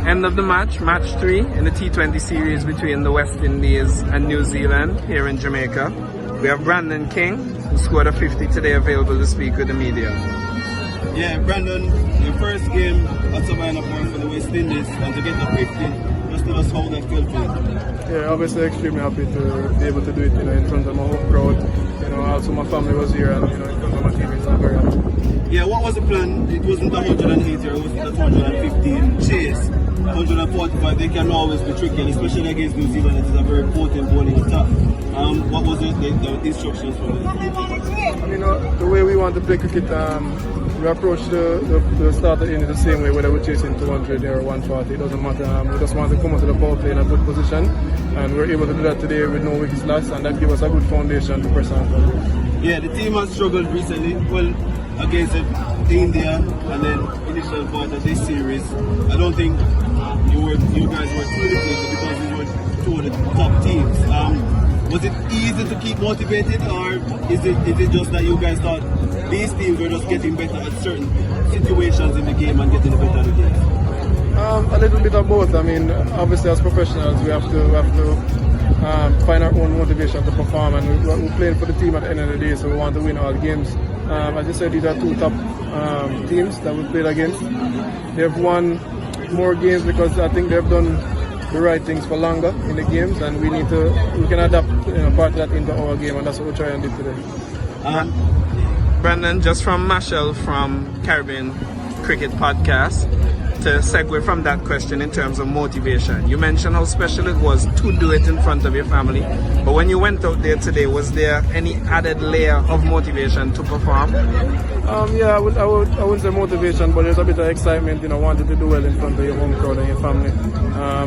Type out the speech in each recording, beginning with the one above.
End of the match, match 3 in the T20 series between the West Indies and New Zealand here in Jamaica. We have Brandon King, who scored a 50 today, available to speak with the media. Yeah, Brandon, your first game at Savannah Park for the West Indies, and to get the 50, just tell us how that felt for you. Yeah, obviously extremely happy to be able to do it, in front of my home crowd. Also my family was here, and in front of my teammates. I'm very happy. Yeah, what was the plan? It wasn't 180 or it wasn't 215 chase. 145, they can always be tricky, and especially against New Zealand, it is a very potent bowling attack. What was the instructions for this? The way we want to play cricket, we approach the start of the inning the same way, whether we're chasing 200 or 140, it doesn't matter. We just want to come out to the power play in a good position, and we're able to do that today with no wickets lost, and that gives us a good foundation to press on. Yeah, the team has struggled recently, against India, and then initial part of this series. I don't think you guys were too defeated because you were two of the top teams. Was it easy to keep motivated, or is it just that you guys thought these teams were just getting better at certain situations in the game and getting better at the game? A little bit of both. Obviously as professionals we have to find our own motivation to perform, and we're playing for the team at the end of the day, so we want to win all games. As I said, these are two top teams that we played against. They've won more games because I think they've done the right things for longer in the games, and we can adapt part of that into our game, and that's what we're trying to do today. Brandon, just from Marshall from Caribbean Cricket Podcast, to segue from that question in terms of motivation. You mentioned how special it was to do it in front of your family, but when you went out there today, was there any added layer of motivation to perform? Yeah, I wouldn't say motivation, but there's a bit of excitement, wanting to do well in front of your home crowd and your family.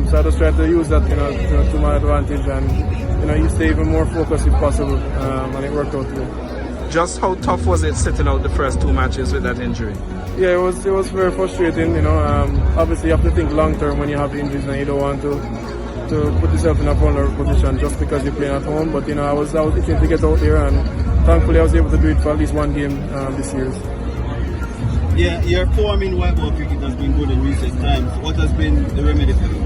So I just try to use that, to my advantage, and you stay even more focused if possible, and it worked out today. Just how tough was it sitting out the first 2 matches with that injury? Yeah, it was very frustrating. Obviously you have to think long term when you have injuries, and you don't want to put yourself in a vulnerable position just because you're playing at home. But I was itching to get out there, and thankfully I was able to do it for at least one game this series. Yeah, your form in white ball cricket has been good in recent times. What has been the remedy for you?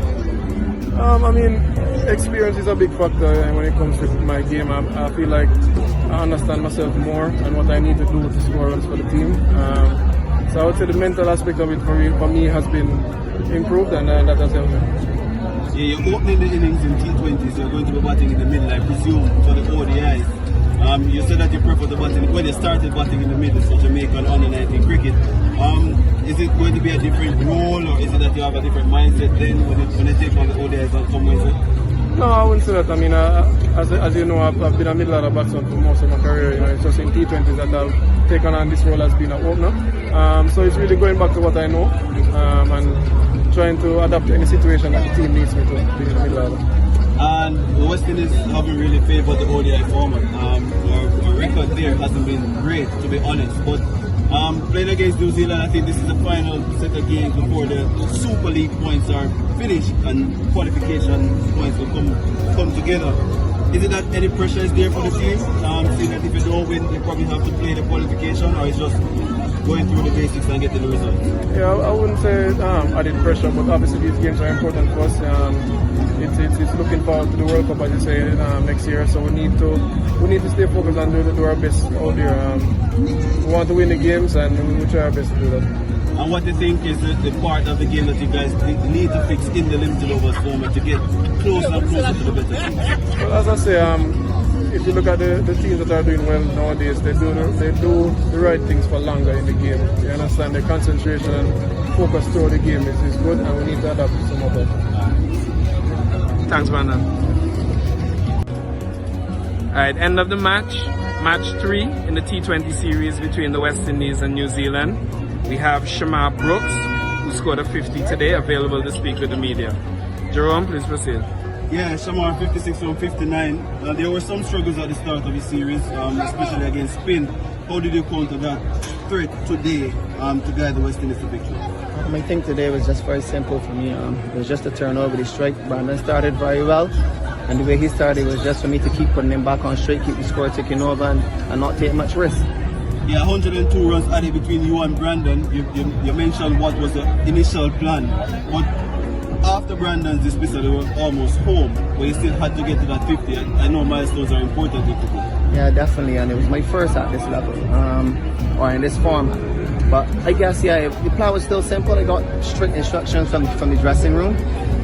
Experience is a big factor when it comes to my game. I feel like I understand myself more and what I need to do to score runs for the team. So I would say the mental aspect of it for me has been improved, and that has helped me. Yeah, you're opening the innings in T20, so you're going to be batting in the middle, I presume, for the ODIs. You said that you prefer the batting when you started batting in the middle for Jamaican under 19 cricket. Is it going to be a different role, or is it that you have a different mindset then when you take on the ODIs on some Wednesday? No, I wouldn't say that. As you know, I've been a middle order batsman for most of my career. It's just in T20s that I've taken on this role as being an opener. So it's really going back to what I know, and trying to adapt to any situation that the team needs me to be in the middle order. And the West Indies haven't really favoured the ODI format. Our record there hasn't been great, to be honest. But playing against New Zealand, I think this is the final set of games before the Super League points are finished and qualification points will come together. Is it that any pressure is there for the team? Seeing that if you don't win, you probably have to play the qualification, or it's just going through the basics and getting the results? Yeah, I wouldn't say added pressure, but obviously these games are important for us. It's looking forward to the World Cup, as you say, next year. So we need to stay focused and do our best out there. We want to win the games, and we try our best to do that. And what do you think is the part of the game that you guys need to fix in the limited overs format to get closer and closer to the better teams? Well, as I say, if you look at the teams that are doing well nowadays, they do the right things for longer in the game. You understand, the concentration and focus throughout the game is good, and we need to adapt to some of that. Thanks, Brandon. Alright, end of the match. Match 3 in the T20 series between the West Indies and New Zealand. We have Shemar Brooks, who scored a 50 today, available to speak with the media. Jerome, please proceed. Yeah, Shemar 56 from 59. There were some struggles at the start of the series, especially against spin. How did you counter that threat today to guide the West Indies to victory? I think today was just very simple for me. It was just a turnover, the strike. Brandon started very well, and the way he started was just for me to keep putting him back on straight, keep the score ticking over, and not take much risk. Yeah, 102 runs added between you and Brandon. You mentioned what was the initial plan. But after Brandon's dismissal, they were almost home, but you still had to get to that 50. I know milestones are important in football. Yeah, definitely, and it was my first at this level, or in this format. But I guess, yeah, the plan was still simple. I got strict instructions from the dressing room,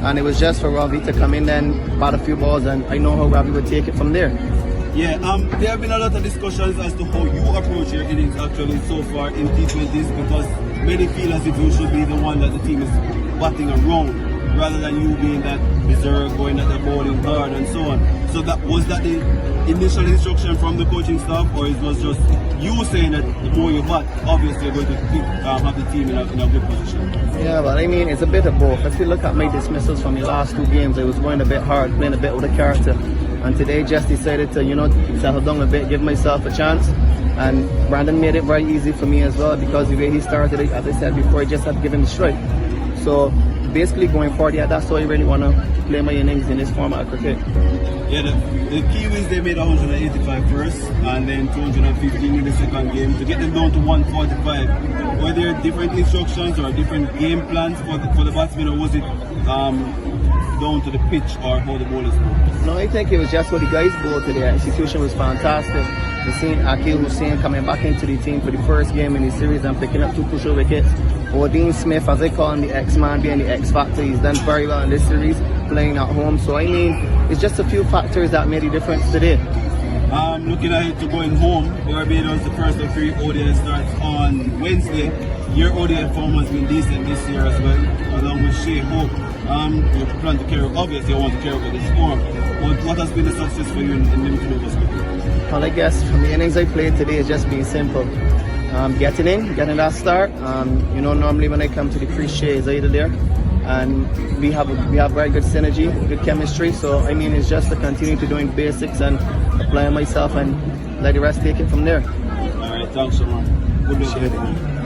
and it was just for Robbie to come in and bat a few balls, and I know how Robbie would take it from there. Yeah, there have been a lot of discussions as to how you approach your innings actually so far in T20s, because many feel as if you should be the one that the team is batting around, rather than you being that reserve, going at the bowling hard and so on. So was that the initial instruction from the coaching staff, or it was just you saying that the more you bat, obviously you're going to have the team in a good position? Yeah, but I mean, it's a bit of both. If you look at my dismissals from the last 2 games, I was going a bit hard, playing a bit with a character. And today just decided to, settle down a bit, give myself a chance. And Brandon made it very easy for me as well, because the way he started it, as I said before, I just had to give him the strike. So basically going forward, yeah, that's how I really want to play my innings in this format of cricket. Yeah, the Kiwis, they made 185 first and then 215 in the second game to get them down to 145. Were there different instructions or different game plans for the batsmen, or was it down to the pitch or how the bowlers go? No, I think it was just what the guys bowled today. Execution was fantastic. We seen Akil Hussain coming back into the team for the first game in the series and picking up 2 crucial wickets. Dean Smith, as I call him, the X-Man, being the X-Factor, he's done very well in this series, playing at home. So I mean, it's just a few factors that made the difference today. Looking ahead to going home, Barbados, the first of 3 ODI starts on Wednesday. Your ODI form has been decent this year as well, along with Shea Hope. You plan to carry, obviously you want to carry over this form. But what has been the success for you in limited overs? Well, I guess from the innings I played today, it's just been simple. Getting that start. Normally when I come to the crease, Shea is either there, and we have very good synergy, good chemistry. So I mean, it's just to continue to doing basics and applying myself, and let the rest take it from there. All right, thanks so much. Good luck.